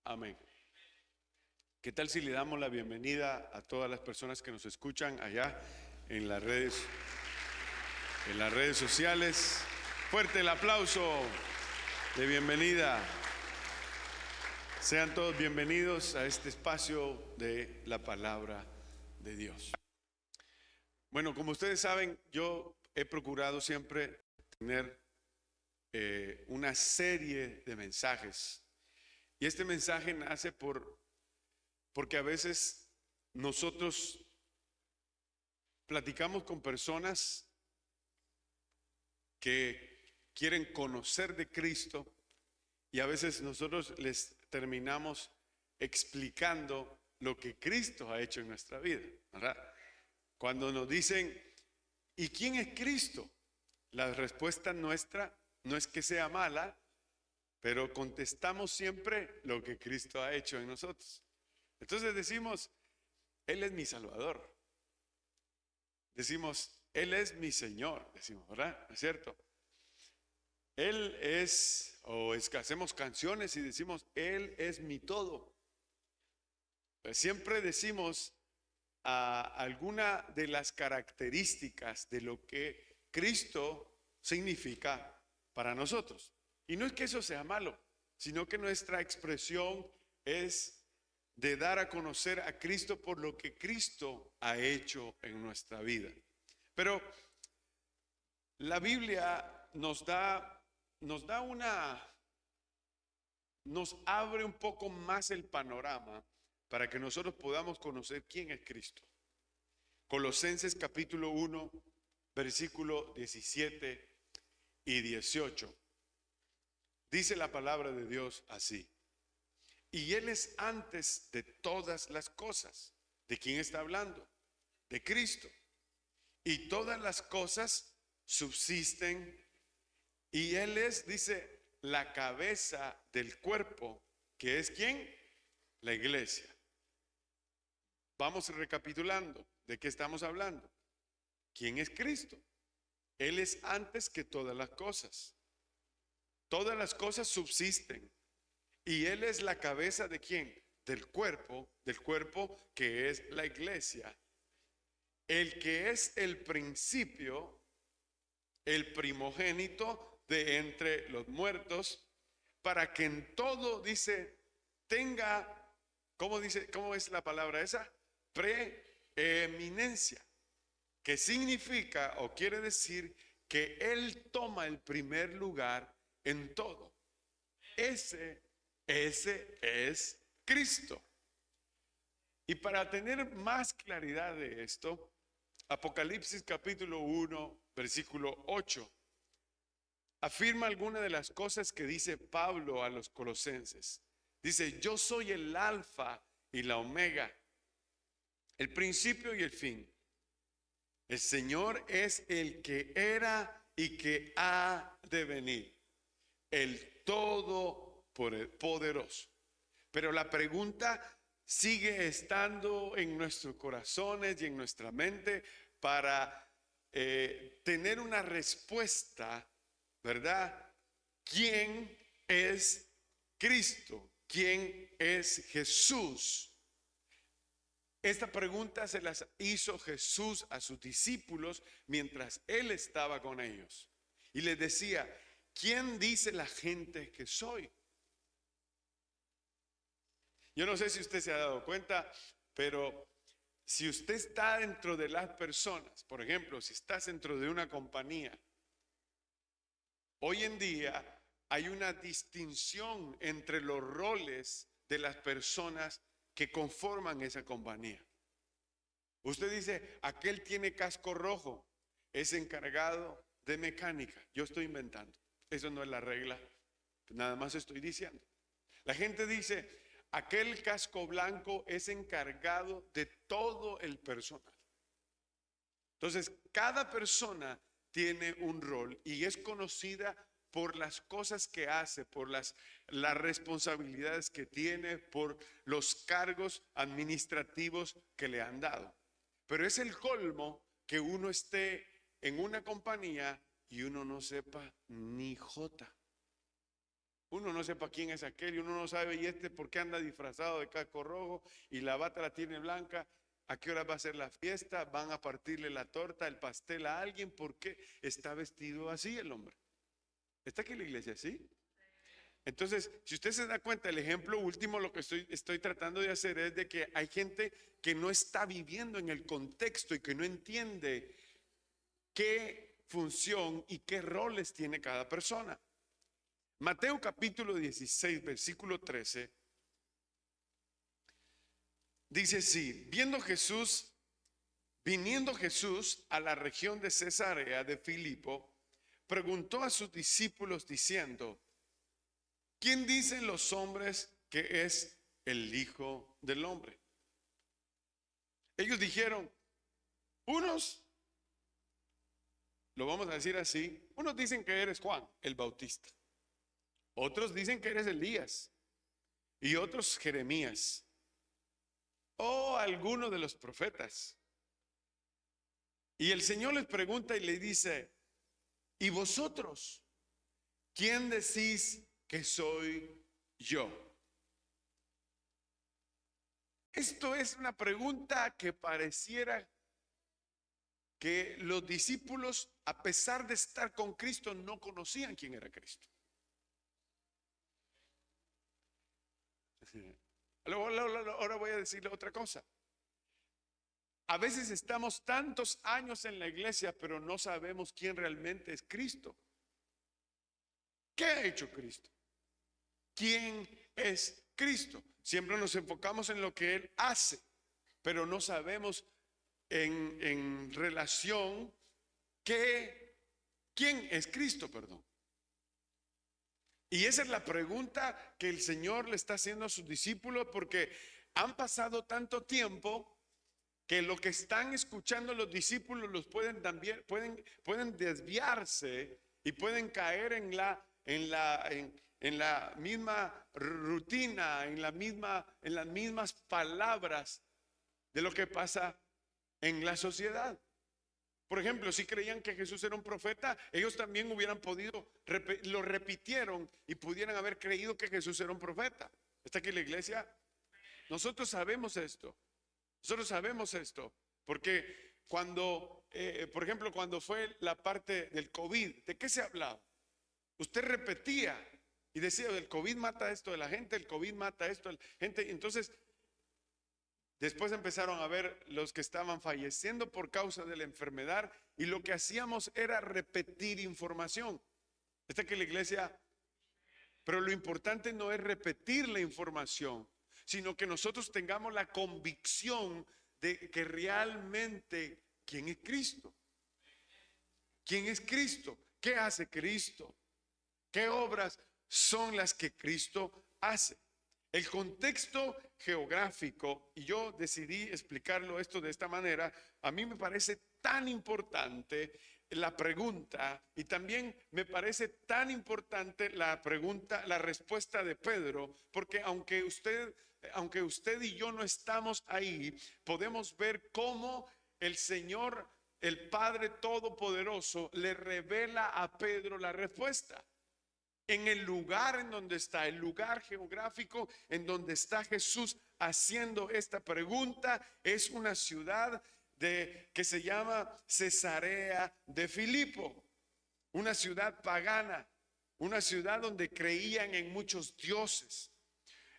Amén. ¿Qué tal si le damos la bienvenida a todas las personas que nos escuchan allá en las redes sociales? Fuerte el aplauso de bienvenida. Sean todos bienvenidos a este espacio de la palabra de Dios. Bueno, como ustedes saben, yo he procurado siempre tener una serie de mensajes. Y este mensaje nace porque a veces nosotros platicamos con personas que quieren conocer de Cristo y a veces nosotros les terminamos explicando lo que Cristo ha hecho en nuestra vida, ¿verdad? Cuando nos dicen, ¿y quién es Cristo? La respuesta nuestra no es que sea mala, pero contestamos siempre lo que Cristo ha hecho en nosotros. Entonces decimos, Él es mi Salvador. Decimos, Él es mi Señor, decimos, ¿verdad? ¿Es cierto? Él es, que hacemos canciones y decimos, Él es mi todo. Siempre decimos alguna de las características de lo que Cristo significa para nosotros. Y no es que eso sea malo, sino que nuestra expresión es de dar a conocer a Cristo por lo que Cristo ha hecho en nuestra vida. Pero la Biblia nos abre un poco más el panorama para que nosotros podamos conocer quién es Cristo. Colosenses capítulo 1, versículo 17 y 18. Dice la palabra de Dios así: y Él es antes de todas las cosas. ¿De quién está hablando? De Cristo. Y todas las cosas subsisten, y Él es, dice, la cabeza del cuerpo, que es ¿quién? La iglesia. Vamos recapitulando, ¿de qué estamos hablando? ¿Quién es Cristo? Él es antes que todas las cosas. Todas las cosas subsisten. Y Él es la cabeza ¿de quién? Del cuerpo que es la iglesia. El que es el principio, el primogénito de entre los muertos, para que en todo, dice, tenga, ¿cómo dice? ¿Cómo es la palabra esa? Preeminencia, que significa o quiere decir que Él toma el primer lugar en todo. Ese es Cristo. Y para tener más claridad de esto, Apocalipsis capítulo 1, versículo 8, afirma algunas de las cosas que dice Pablo a los colosenses. Dice, yo soy el alfa y la omega, el principio y el fin. El Señor es el que era y que ha de venir, el todopoderoso. Pero la pregunta sigue estando en nuestros corazones y en nuestra mente para tener una respuesta, ¿verdad? ¿Quién es Cristo? ¿Quién es Jesús? Esta pregunta se las hizo Jesús a sus discípulos mientras Él estaba con ellos. Y les decía, ¿quién dice la gente que soy? Yo no sé si usted se ha dado cuenta, pero si usted está dentro de las personas, por ejemplo, si estás dentro de una compañía, hoy en día hay una distinción entre los roles de las personas que conforman esa compañía. Usted dice, aquel tiene casco rojo, es encargado de mecánica. Yo estoy inventando, eso no es la regla, nada más estoy diciendo. La gente dice, aquel casco blanco es encargado de todo el personal. Entonces, cada persona tiene un rol y es conocida por las cosas que hace, por las responsabilidades que tiene, por los cargos administrativos que le han dado. Pero es el colmo que uno esté en una compañía y uno no sepa ni jota. Uno no sepa quién es aquel y uno no sabe, y este por qué anda disfrazado de casco rojo y la bata la tiene blanca. ¿A qué hora va a ser la fiesta? ¿Van a partirle la torta, el pastel a alguien? ¿Por qué está vestido así el hombre? ¿Está aquí en la iglesia, sí? Entonces, si usted se da cuenta, el ejemplo último, lo que estoy tratando de hacer es de que hay gente que no está viviendo en el contexto y que no entiende qué función y qué roles tiene cada persona. Mateo capítulo 16, versículo 13, dice así: viniendo Jesús a la región de Cesarea de Filipo, preguntó a sus discípulos diciendo: ¿quién dicen los hombres que es el Hijo del Hombre? Ellos dijeron, unos, lo vamos a decir así, unos dicen que eres Juan el Bautista, otros dicen que eres Elías y otros Jeremías o alguno de los profetas. Y el Señor les pregunta y le dice: ¿y vosotros quién decís que soy yo? Esto es una pregunta que pareciera que los discípulos, a pesar de estar con Cristo, no conocían quién era Cristo. Ahora voy a decirle otra cosa. A veces estamos tantos años en la iglesia, pero no sabemos quién realmente es Cristo. ¿Qué ha hecho Cristo? ¿Quién es Cristo? Siempre nos enfocamos en lo que Él hace, pero no sabemos en relación quién es Cristo, perdón. Y esa es la pregunta que el Señor le está haciendo a sus discípulos, porque han pasado tanto tiempo que lo que están escuchando los discípulos los pueden también pueden desviarse y pueden caer en la misma rutina, en las mismas palabras de lo que pasa en la sociedad. Por ejemplo, si creían que Jesús era un profeta, ellos también hubieran podido, lo repitieron y pudieran haber creído que Jesús era un profeta. ¿Está aquí la iglesia? Nosotros sabemos esto. Nosotros sabemos esto, porque por ejemplo, cuando fue la parte del COVID, ¿de qué se hablaba? Usted repetía y decía: el COVID mata esto de la gente, el COVID mata esto de la gente. Entonces, después empezaron a ver los que estaban falleciendo por causa de la enfermedad, y lo que hacíamos era repetir información. Está aquí la iglesia. Pero lo importante no es repetir la información, sino que nosotros tengamos la convicción de que realmente, ¿quién es Cristo? ¿Quién es Cristo? ¿Qué hace Cristo? ¿Qué obras son las que Cristo hace? El contexto geográfico, y yo decidí explicarlo esto de esta manera, a mí me parece tan importante la pregunta, y también me parece tan importante la pregunta, la respuesta de Pedro, porque aunque usted y yo no estamos ahí, podemos ver cómo el Señor, el Padre Todopoderoso, le revela a Pedro la respuesta. En el lugar en donde está, el lugar geográfico en donde está Jesús haciendo esta pregunta, es una ciudad que se llama Cesarea de Filipo, una ciudad pagana, una ciudad donde creían en muchos dioses.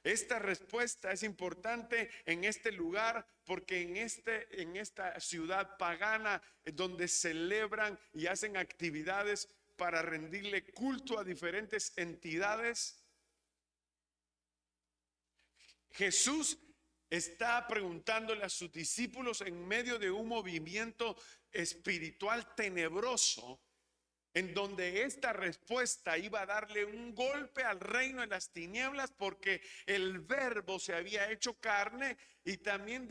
Esta respuesta es importante en este lugar porque en esta ciudad pagana donde celebran y hacen actividades para rendirle culto a diferentes entidades, Jesús está preguntándole a sus discípulos en medio de un movimiento espiritual tenebroso, en donde esta respuesta iba a darle un golpe al reino de las tinieblas, porque el verbo se había hecho carne y también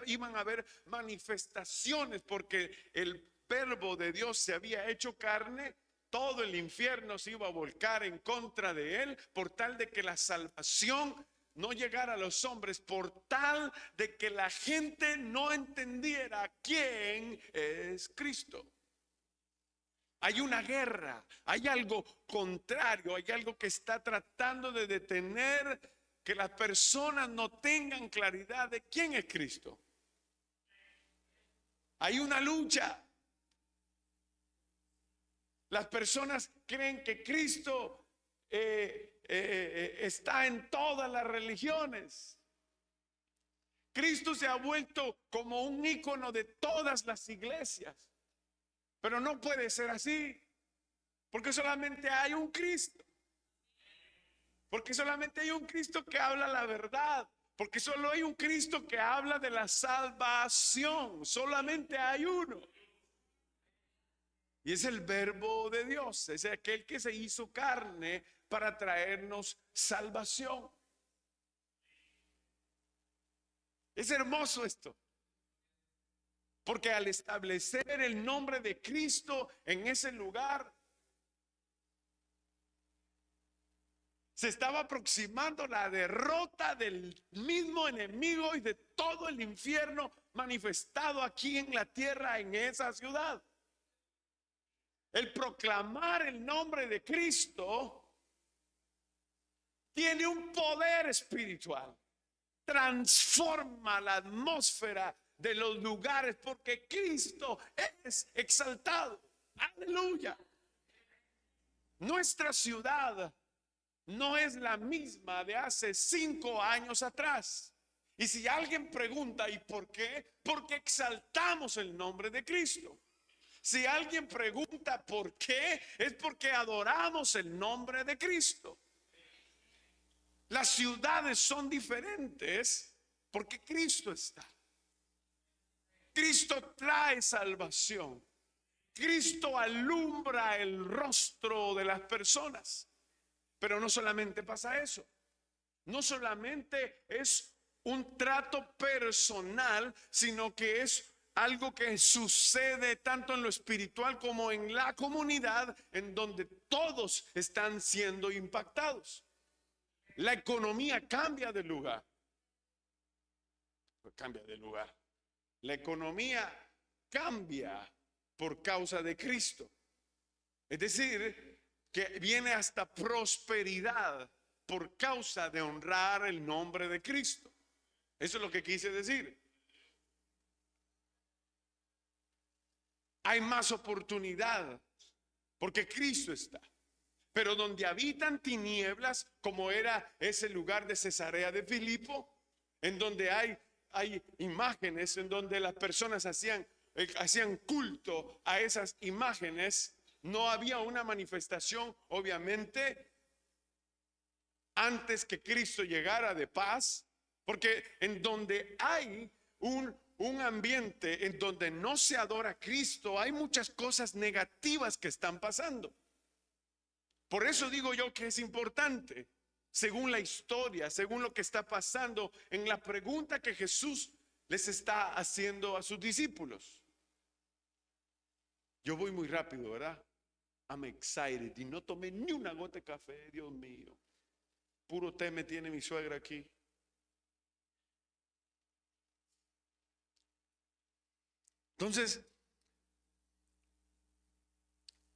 iban a haber manifestaciones, porque el verbo de Dios se había hecho carne. Todo el infierno se iba a volcar en contra de él, por tal de que la salvación no llegara a los hombres, por tal de que la gente no entendiera quién es Cristo. Hay una guerra, hay algo contrario, hay algo que está tratando de detener que las personas no tengan claridad de quién es Cristo. Hay una lucha. Las personas creen que Cristo está en todas las religiones. Cristo se ha vuelto como un ícono de todas las iglesias. Pero no puede ser así, porque solamente hay un Cristo. Porque solamente hay un Cristo que habla la verdad. Porque solo hay un Cristo que habla de la salvación. Solamente hay uno. Y es el Verbo de Dios. Es aquel que se hizo carne para traernos salvación. Es hermoso esto. Porque al establecer el nombre de Cristo en ese lugar, se estaba aproximando la derrota del mismo enemigo y de todo el infierno manifestado aquí en la tierra, en esa ciudad. El proclamar el nombre de Cristo tiene un poder espiritual. Transforma la atmósfera de los lugares porque Cristo es exaltado. Aleluya. Nuestra ciudad no es la misma de hace 5 años atrás. Y si alguien pregunta, ¿y por qué? Porque exaltamos el nombre de Cristo. Si alguien pregunta por qué, es porque adoramos el nombre de Cristo. Las ciudades son diferentes porque Cristo está. Cristo trae salvación. Cristo alumbra el rostro de las personas. Pero no solamente pasa eso. No solamente es un trato personal, sino que es algo que sucede tanto en lo espiritual como en la comunidad, en donde todos están siendo impactados. La economía cambia de lugar. Cambia de lugar. La economía cambia por causa de Cristo. Es decir, que viene hasta prosperidad por causa de honrar el nombre de Cristo. Eso es lo que quise decir. Hay más oportunidad porque Cristo está. Pero donde habitan tinieblas, como era ese lugar de Cesarea de Filipo, en donde hay imágenes, en donde las personas hacían culto a esas imágenes, no había una manifestación, obviamente, antes que Cristo llegara de paz, porque en donde hay un ambiente en donde no se adora a Cristo, hay muchas cosas negativas que están pasando. Por eso digo yo que es importante, según la historia, según lo que está pasando, en la pregunta que Jesús les está haciendo a sus discípulos. Yo voy muy rápido, ¿verdad? I'm excited y no tomé ni una gota de café, Dios mío. Puro té me tiene mi suegra aquí. Entonces,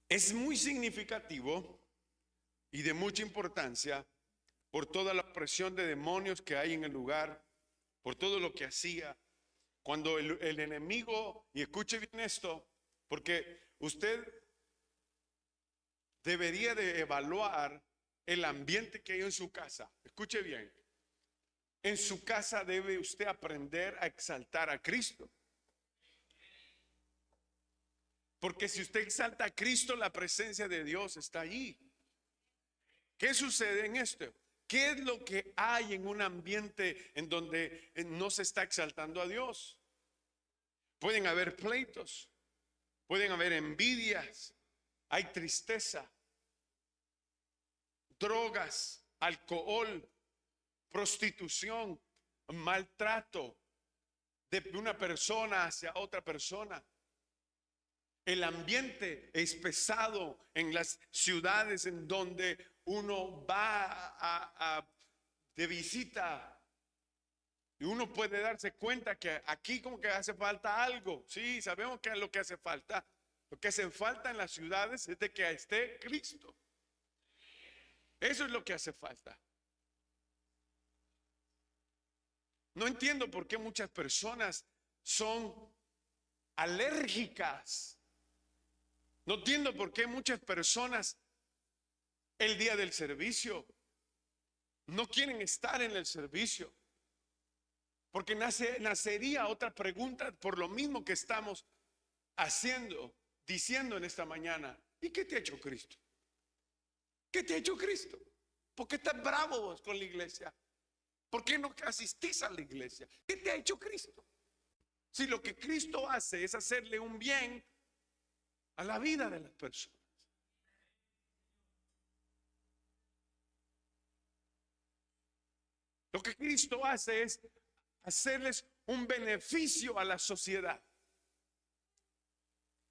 es muy significativo y de mucha importancia por toda la presión de demonios que hay en el lugar, por todo lo que hacía. Cuando el enemigo, y escuche bien esto, porque usted debería de evaluar el ambiente que hay en su casa. Escuche bien. En su casa debe usted aprender a exaltar a Cristo. Porque si usted exalta a Cristo, la presencia de Dios está allí. ¿Qué sucede en esto? ¿Qué es lo que hay en un ambiente en donde no se está exaltando a Dios? Pueden haber pleitos, pueden haber envidias, hay tristeza, drogas, alcohol, prostitución, maltrato de una persona hacia otra persona. El ambiente es pesado en las ciudades en donde uno va de visita y uno puede darse cuenta que aquí como que hace falta algo. Sí, sabemos que es lo que hace falta, Lo que hace falta en las ciudades es de que esté Cristo. Eso es lo que hace falta. No entiendo por qué muchas personas son alérgicas. No entiendo por qué muchas personas el día del servicio no quieren estar en el servicio. Porque nacería otra pregunta por lo mismo que estamos diciendo en esta mañana. ¿Y qué te ha hecho Cristo? ¿Qué te ha hecho Cristo? ¿Por qué estás bravo vos con la iglesia? ¿Por qué no asistís a la iglesia? ¿Qué te ha hecho Cristo? Si lo que Cristo hace es hacerle un bien a la vida de las personas. Lo que Cristo hace es hacerles un beneficio a la sociedad.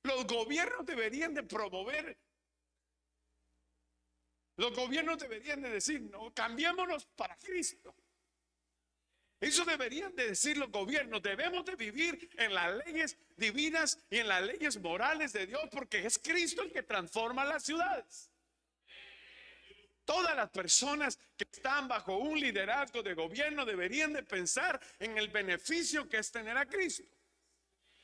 Los gobiernos deberían de promover, los gobiernos deberían de decir, no, cambiémonos para Cristo. Eso deberían de decir los gobiernos. Debemos de vivir en las leyes divinas y en las leyes morales de Dios, porque es Cristo el que transforma las ciudades. Todas las personas que están bajo un liderazgo de gobierno deberían de pensar en el beneficio que es tener a Cristo.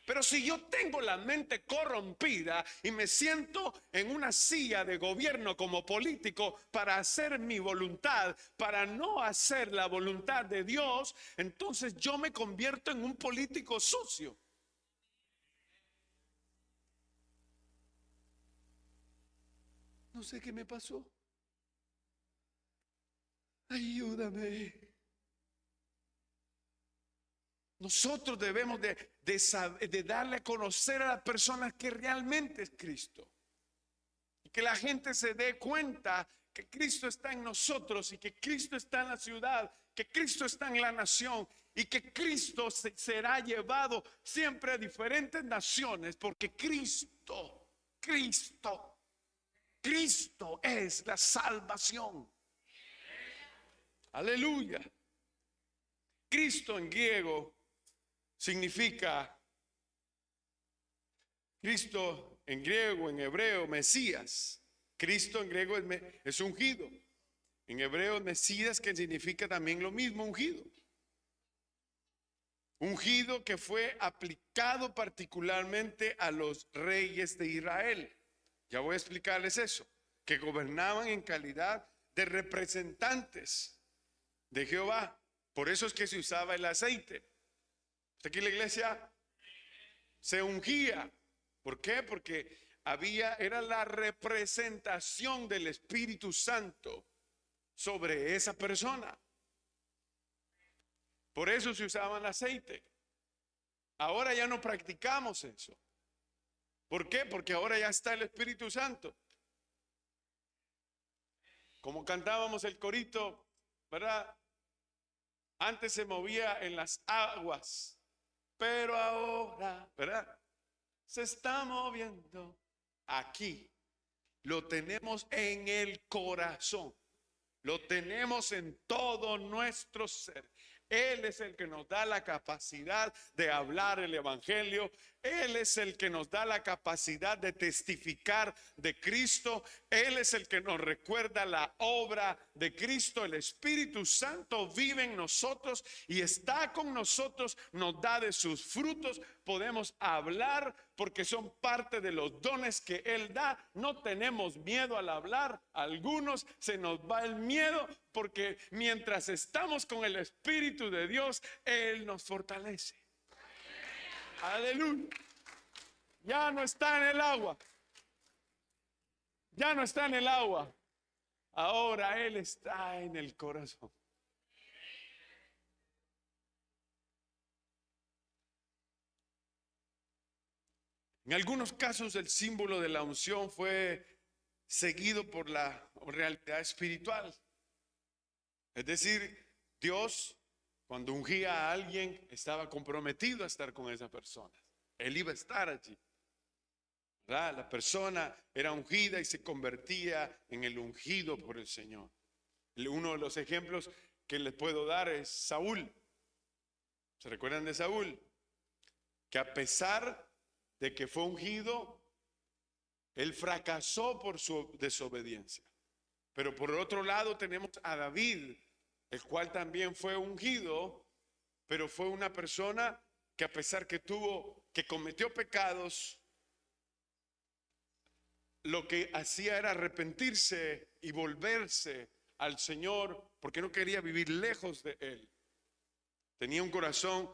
Pero si yo tengo la mente corrompida y me siento en una silla de gobierno como político para hacer mi voluntad, para no hacer la voluntad de Dios, entonces yo me convierto en un político sucio. No sé qué me pasó. Ayúdame. Nosotros debemos de darle a conocer a las personas que realmente es Cristo. Y que la gente se dé cuenta que Cristo está en nosotros y que Cristo está en la ciudad, que Cristo está en la nación y que Cristo será llevado siempre a diferentes naciones, porque Cristo es la salvación. Aleluya. Cristo en griego significa, Cristo en griego, en hebreo, Mesías. Cristo en griego es ungido. En hebreo, Mesías, que significa también lo mismo, ungido. Ungido que fue aplicado particularmente a los reyes de Israel. Ya voy a explicarles eso. Que gobernaban en calidad de representantes de Jehová. Por eso es que se usaba el aceite. Aquí la iglesia se ungía. ¿Por qué? Porque era la representación del Espíritu Santo sobre esa persona. Por eso se usaba el aceite. Ahora ya no practicamos eso. ¿Por qué? Porque ahora ya está el Espíritu Santo. Como cantábamos el corito, ¿verdad? Antes se movía en las aguas, pero ahora, ¿verdad? Se está moviendo aquí. Lo tenemos en el corazón. Lo tenemos en todo nuestro ser. Él es el que nos da la capacidad de hablar el evangelio. Él es el que nos da la capacidad de testificar de Cristo. Él es el que nos recuerda la obra de Cristo. El Espíritu Santo vive en nosotros y está con nosotros, nos da de sus frutos. Podemos hablar porque son parte de los dones que Él da. No tenemos miedo al hablar. A algunos se nos va el miedo porque mientras estamos con el Espíritu de Dios, Él nos fortalece. Aleluya. Ya no está en el agua. Ya no está en el agua. Ahora Él está en el corazón. En algunos casos el símbolo de la unción fue seguido por la realidad espiritual. Es decir, Dios, cuando ungía a alguien, estaba comprometido a estar con esa persona. Él iba a estar allí. ¿Verdad? La persona era ungida y se convertía en el ungido por el Señor. Uno de los ejemplos que les puedo dar es Saúl. ¿Se recuerdan de Saúl? Que a pesar de que fue ungido, Él fracasó por su desobediencia. Pero por otro lado tenemos a David, el cual también fue ungido, pero fue una persona que a pesar que cometió pecados, lo que hacía era arrepentirse y volverse al Señor, porque no quería vivir lejos de Él. Tenía un corazón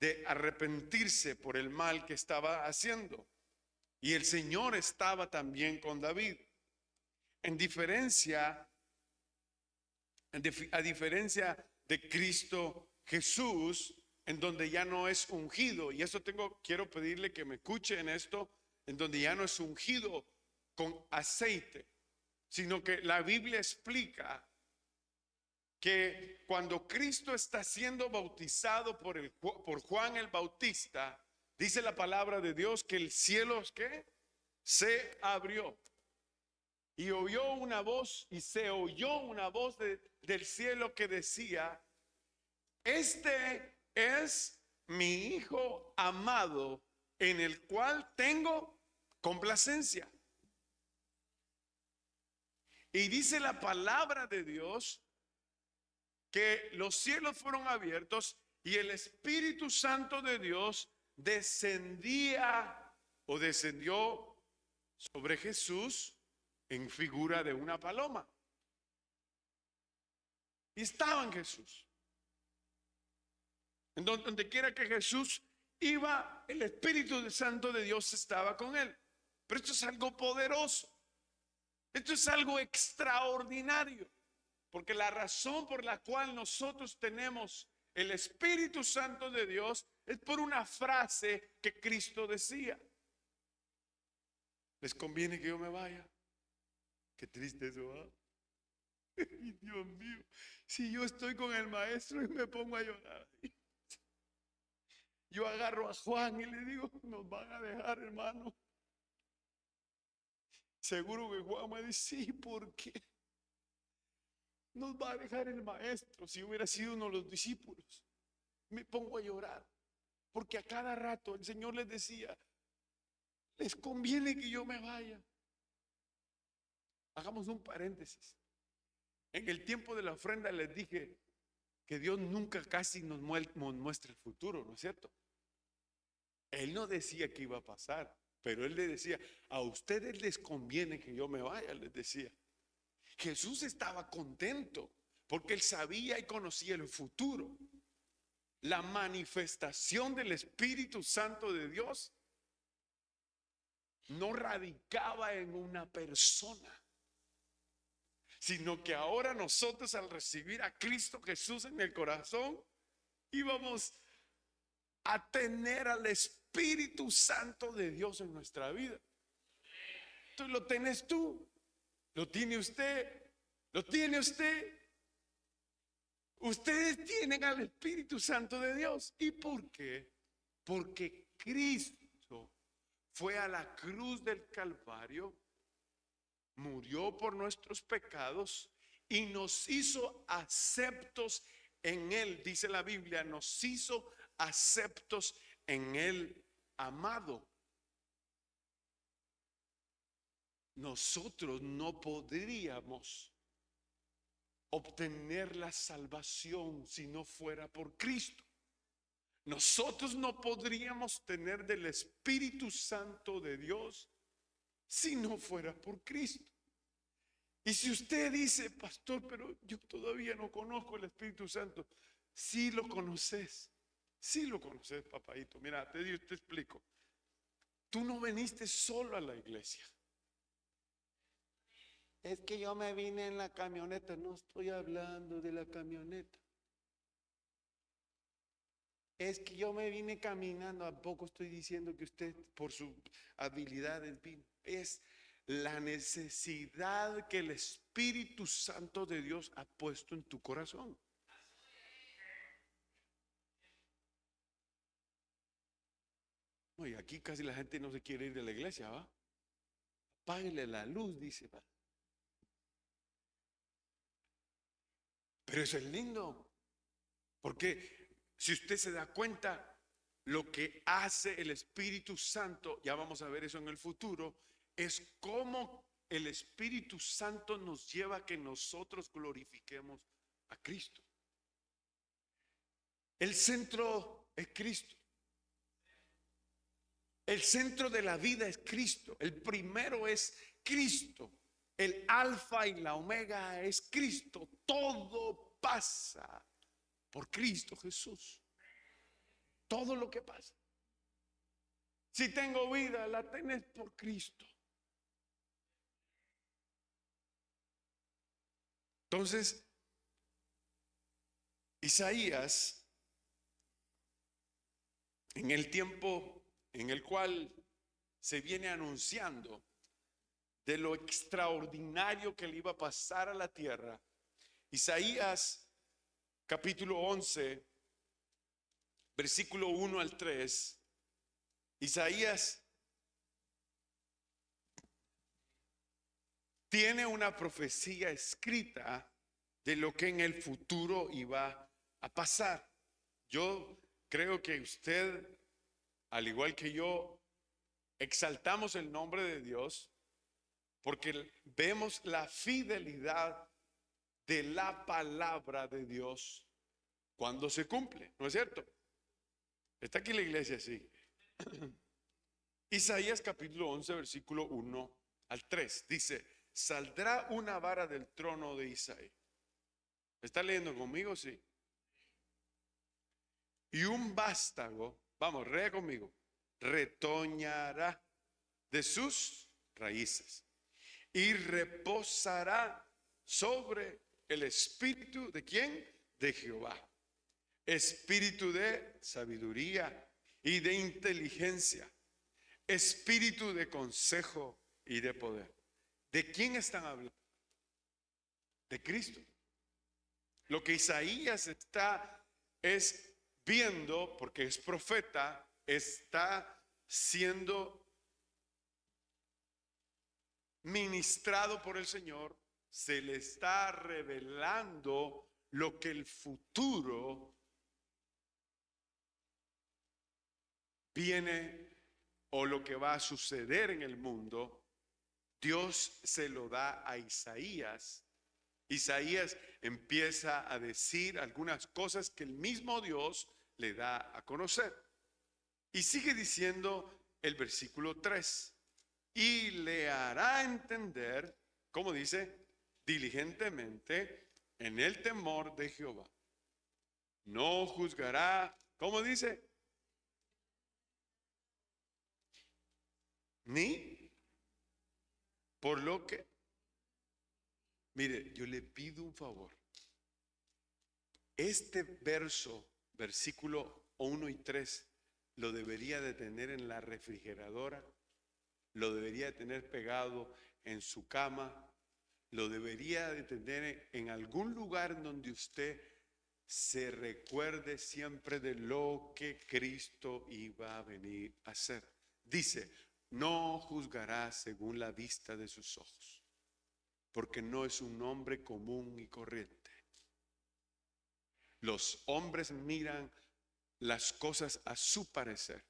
de arrepentirse por el mal que estaba haciendo. Y el Señor estaba también con David. En diferencia, a diferencia de Cristo Jesús, en donde ya no es ungido, y esto quiero pedirle que me escuche en esto, en donde ya no es ungido con aceite, sino que la Biblia explica que cuando Cristo está siendo bautizado por Juan el Bautista, dice la palabra de Dios que el cielo ¿qué? Se abrió. Y oyó una voz, y se oyó una voz del cielo que decía: este es mi Hijo amado, en el cual tengo complacencia. Y dice la palabra de Dios que los cielos fueron abiertos y el Espíritu Santo de Dios descendió sobre Jesús en figura de una paloma. Y estaba en Jesús. En donde quiera que Jesús iba, el Espíritu Santo de Dios estaba con él. Pero esto es algo poderoso. Esto es algo extraordinario. Porque la razón por la cual nosotros tenemos el Espíritu Santo de Dios es por una frase que Cristo decía: ¿les conviene que yo me vaya? Qué triste eso, ¿va? Dios mío, si yo estoy con el maestro y me pongo a llorar, yo agarro a Juan y le digo: nos van a dejar, hermano. Seguro que Juan me dice: sí, ¿por qué? Nos va a dejar el maestro. Si hubiera sido uno de los discípulos, me pongo a llorar, porque a cada rato el Señor les decía: les conviene que yo me vaya. Hagamos un paréntesis. En el tiempo de la ofrenda les dije que Dios nunca casi nos muestra el futuro, ¿no es cierto? Él no decía que iba a pasar, pero Él le decía: a ustedes les conviene que yo me vaya, les decía. Jesús estaba contento porque Él sabía y conocía el futuro. La manifestación del Espíritu Santo de Dios no radicaba en una persona, sino que ahora nosotros, al recibir a Cristo Jesús en el corazón, íbamos a tener al Espíritu Santo de Dios en nuestra vida. Entonces lo tienes tú, lo tiene usted, lo tiene usted. Ustedes tienen al Espíritu Santo de Dios. ¿Y por qué? Porque Cristo fue a la cruz del Calvario, murió por nuestros pecados y nos hizo aceptos en Él. Dice la Biblia: nos hizo aceptos en el amado. Nosotros no podríamos obtener la salvación si no fuera por Cristo. Nosotros no podríamos tener del Espíritu Santo de Dios si no fuera por Cristo. Y si usted dice: pastor, pero yo todavía no conozco el Espíritu Santo. Sí lo conoces, papadito. Mira, te explico. Tú no viniste solo a la iglesia. Es que yo me vine en la camioneta. No estoy hablando de la camioneta. Es que yo me vine caminando. ¿A poco estoy diciendo que usted por sus habilidades vino? Es la necesidad que el Espíritu Santo de Dios ha puesto en tu corazón. Y aquí casi la gente no se quiere ir de la iglesia, ¿va? Apáguele la luz, dice, ¿va? Pero eso es lindo, porque si usted se da cuenta, lo que hace el Espíritu Santo, ya vamos a ver eso en el futuro, es cómo el Espíritu Santo nos lleva a que nosotros glorifiquemos a Cristo. El centro es Cristo. El centro de la vida es Cristo. El primero es Cristo. El alfa y la omega es Cristo. Todo pasa por Cristo Jesús. Todo lo que pasa. Si tengo vida, la tenés por Cristo. Entonces, Isaías, en el tiempo en el cual se viene anunciando de lo extraordinario que le iba a pasar a la tierra, Isaías capítulo 11, versículo 1 al 3, Isaías tiene una profecía escrita de lo que en el futuro iba a pasar. Yo creo que usted, al igual que yo, exaltamos el nombre de Dios porque vemos la fidelidad de la palabra de Dios cuando se cumple, ¿no es cierto? Está aquí la iglesia, sí. Isaías capítulo 11, versículo 1 al 3, dice: saldrá una vara del trono de Isaí. ¿Está leyendo conmigo? Sí. Y un vástago, vamos, rea conmigo, retoñará de sus raíces y reposará sobre el espíritu de ¿quién? De Jehová. Espíritu de sabiduría y de inteligencia, espíritu de consejo y de poder. ¿De quién están hablando? De Cristo. Lo que Isaías está es viendo, porque es profeta, está siendo ministrado por el Señor, se le está revelando lo que el futuro viene o lo que va a suceder en el mundo. Dios se lo da a Isaías. Isaías empieza a decir algunas cosas que el mismo Dios le da a conocer. Y sigue diciendo el versículo 3. Y le hará entender, ¿cómo dice? Diligentemente en el temor de Jehová. No juzgará, ¿cómo dice? Ni por lo que, mire, yo le pido un favor. Este verso, versículo 1 y 3, lo debería de tener en la refrigeradora, lo debería de tener pegado en su cama, lo debería de tener en algún lugar donde usted se recuerde siempre de lo que Cristo iba a venir a hacer. Dice: no juzgará según la vista de sus ojos, porque no es un hombre común y corriente. Los hombres miran las cosas a su parecer.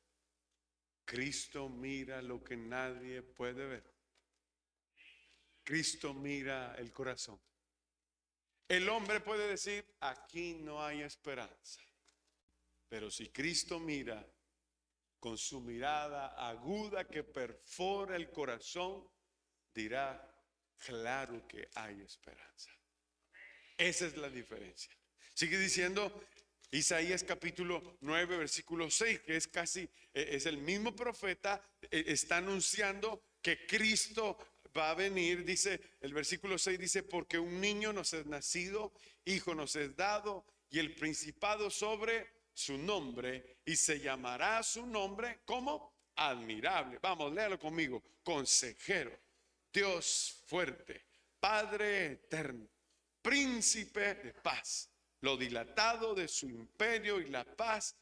Cristo mira lo que nadie puede ver. Cristo mira el corazón. El hombre puede decir: aquí no hay esperanza. Pero si Cristo mira con su mirada aguda que perfora el corazón, dirá: claro que hay esperanza. Esa es la diferencia. Sigue diciendo Isaías capítulo 9, versículo 6, que es casi, es el mismo profeta, está anunciando que Cristo va a venir. Dice el versículo 6, dice: porque un niño nos es nacido, hijo nos es dado, y el principado sobre su nombre, y se llamará su nombre como admirable. Vamos, léalo conmigo: consejero, Dios fuerte, Padre eterno, príncipe de paz. Lo dilatado de su imperio y la paz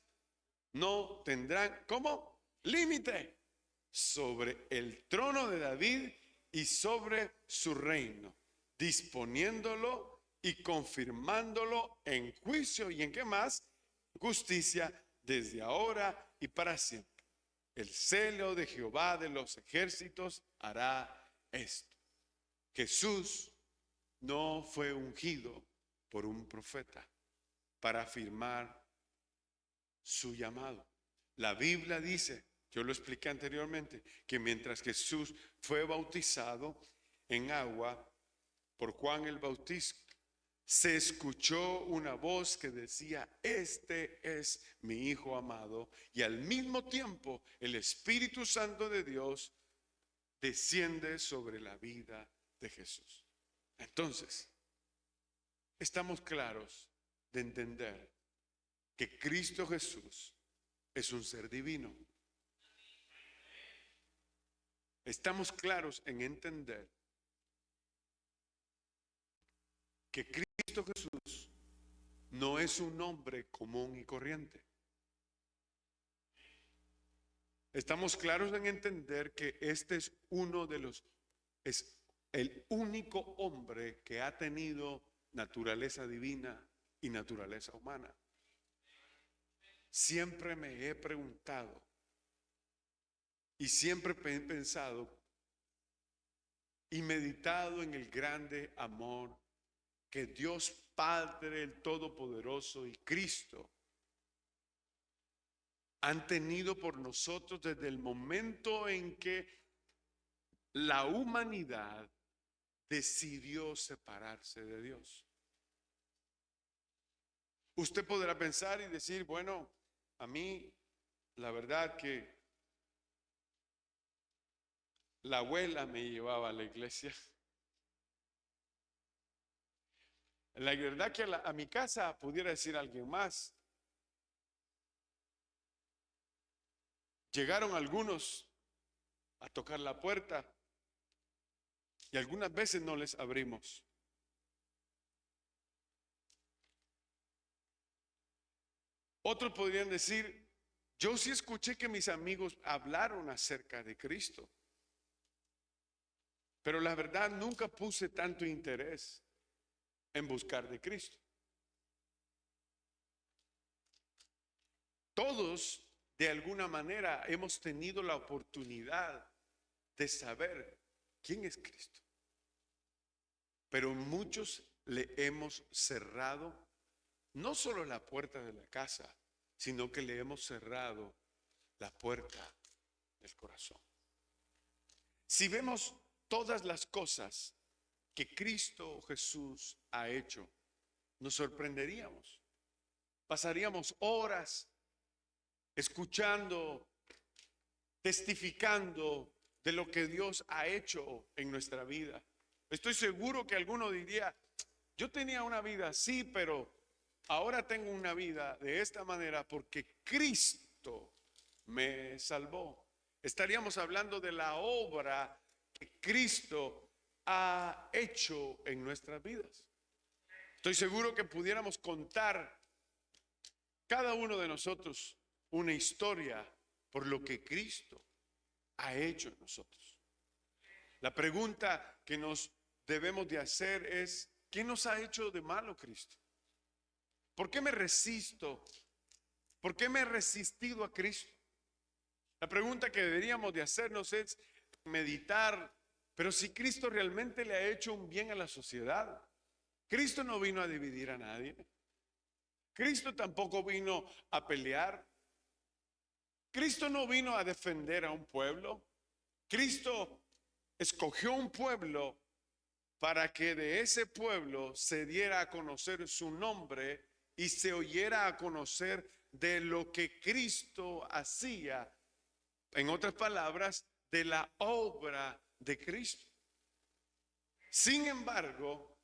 no tendrán, ¿cómo? Límite sobre el trono de David y sobre su reino, disponiéndolo y confirmándolo en juicio y en qué más, justicia, desde ahora y para siempre. El celo de Jehová de los ejércitos hará esto. Jesús no fue ungido por un profeta para afirmar su llamado. La Biblia dice, yo lo expliqué anteriormente, que mientras Jesús fue bautizado en agua por Juan el Bautista, se escuchó una voz que decía: este es mi Hijo amado. Y al mismo tiempo el Espíritu Santo de Dios desciende sobre la vida de Jesús. Entonces, estamos claros de entender que Cristo Jesús es un ser divino. Estamos claros en entender que Cristo Jesús no es un hombre común y corriente. Estamos claros en entender que este es es el único hombre que ha tenido naturaleza divina y naturaleza humana. Siempre me he preguntado y siempre he pensado y meditado en el grande amor que Dios Padre, el Todopoderoso, y Cristo han tenido por nosotros desde el momento en que la humanidad decidió separarse de Dios. Usted podrá pensar y decir: bueno, a mí la verdad que la abuela me llevaba a la iglesia. La verdad que a mi casa pudiera decir alguien más. Llegaron algunos a tocar la puerta y algunas veces no les abrimos. Otros podrían decir: yo sí escuché que mis amigos hablaron acerca de Cristo, pero la verdad nunca puse tanto interés en buscar de Cristo. Todos, de alguna manera, hemos tenido la oportunidad de saber quién es Cristo, pero muchos le hemos cerrado no solo la puerta de la casa, sino que le hemos cerrado la puerta del corazón. Si vemos todas las cosas que Cristo Jesús ha hecho, nos sorprenderíamos. Pasaríamos horas escuchando, testificando de lo que Dios ha hecho en nuestra vida. Estoy seguro que alguno diría: yo tenía una vida así, pero ahora tengo una vida de esta manera porque Cristo me salvó. Estaríamos hablando de la obra que Cristo ha hecho en nuestras vidas. Estoy seguro que pudiéramos contar cada uno de nosotros una historia por lo que Cristo ha hecho en nosotros. La pregunta que nos debemos de hacer es: ¿qué nos ha hecho de malo Cristo? ¿Por qué me resisto? ¿Por qué me he resistido a Cristo? La pregunta que deberíamos de hacernos es meditar: pero si Cristo realmente le ha hecho un bien a la sociedad. Cristo no vino a dividir a nadie. Cristo tampoco vino a pelear. Cristo no vino a defender a un pueblo. Cristo escogió un pueblo para que de ese pueblo se diera a conocer su nombre y se oyera a conocer de lo que Cristo hacía. En otras palabras, de la obra de Cristo. Sin embargo,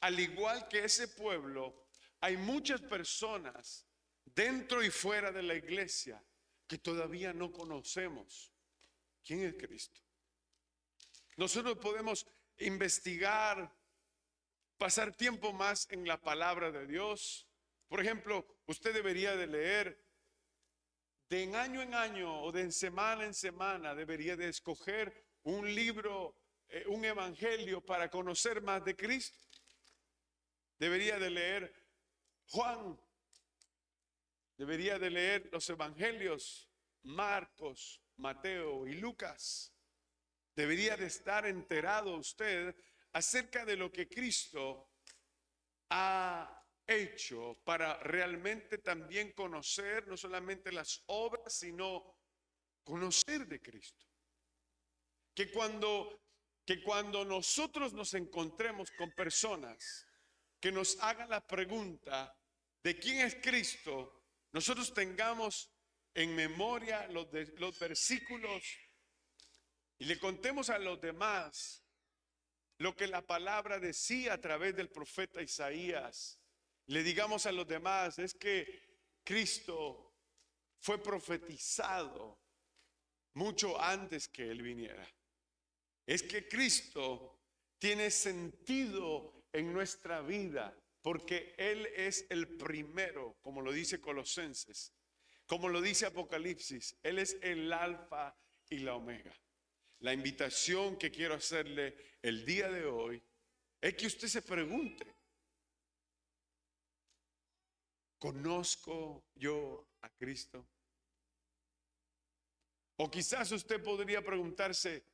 al igual que ese pueblo, hay muchas personas dentro y fuera de la iglesia que todavía no conocemos quién es Cristo. Nosotros podemos investigar, pasar tiempo más en la palabra de Dios. Por ejemplo, usted debería de leer de en año o de en semana, debería de escoger un libro, un evangelio para conocer más de Cristo. Debería de leer Juan, debería de leer los evangelios, Marcos, Mateo y Lucas. Debería de estar enterado usted acerca de lo que Cristo ha hecho para realmente también conocer no solamente las obras, sino conocer de Cristo. Que cuando nosotros nos encontremos con personas que nos hagan la pregunta de quién es Cristo, nosotros tengamos en memoria los versículos y le contemos a los demás lo que la palabra decía a través del profeta Isaías. Le digamos a los demás, es que Cristo fue profetizado mucho antes que Él viniera. Es que Cristo tiene sentido en nuestra vida porque Él es el primero, como lo dice Colosenses, como lo dice Apocalipsis. Él es el alfa y la omega. La invitación que quiero hacerle el día de hoy es que usted se pregunte, ¿conozco yo a Cristo? O quizás usted podría preguntarse,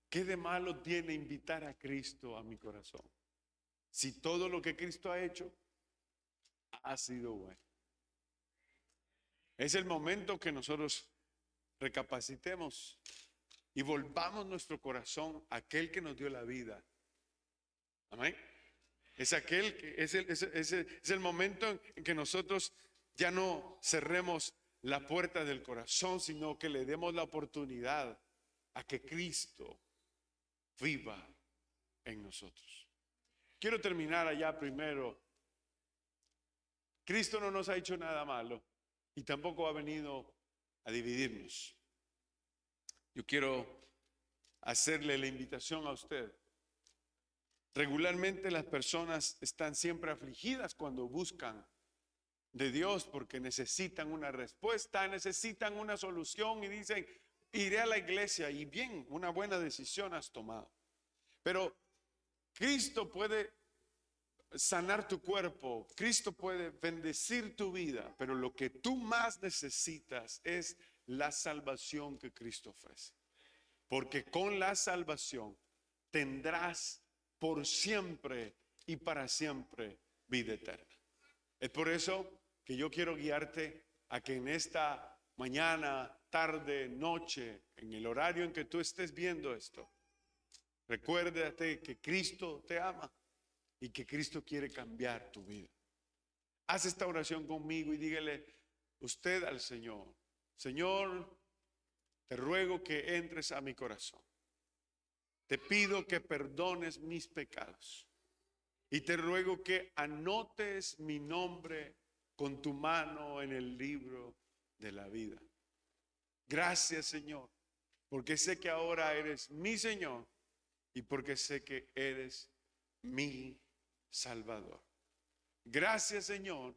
¿qué de malo tiene invitar a Cristo a mi corazón? Si todo lo que Cristo ha hecho ha sido bueno. Es el momento que nosotros recapacitemos y volvamos nuestro corazón a aquel que nos dio la vida. Amén. Es aquel que es el momento en que nosotros ya no cerremos la puerta del corazón, sino que le demos la oportunidad a que Cristo viva en nosotros. Quiero terminar allá primero. Cristo no nos ha hecho nada malo y tampoco ha venido a dividirnos. Yo quiero hacerle la invitación a usted. Regularmente las personas están siempre afligidas cuando buscan de Dios porque necesitan una respuesta, necesitan una solución y dicen, iré a la iglesia, y bien, una buena decisión has tomado. Pero Cristo puede sanar tu cuerpo, Cristo puede bendecir tu vida, pero lo que tú más necesitas es la salvación que Cristo ofrece. Porque con la salvación tendrás por siempre y para siempre vida eterna. Es por eso que yo quiero guiarte a que en esta mañana, tarde, noche, en el horario en que tú estés viendo esto, recuérdate que Cristo te ama y que Cristo quiere cambiar tu vida. Haz esta oración conmigo y dígale usted al Señor: Señor, te ruego que entres a mi corazón. Te pido que perdones mis pecados y te ruego que anotes mi nombre con tu mano en el libro de la vida. Gracias, Señor, porque sé que ahora eres mi Señor y porque sé que eres mi Salvador. Gracias, Señor,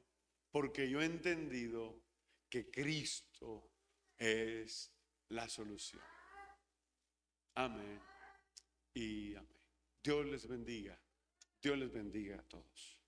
porque yo he entendido que Cristo es la solución. Amén y amén. Dios les bendiga. Dios les bendiga a todos.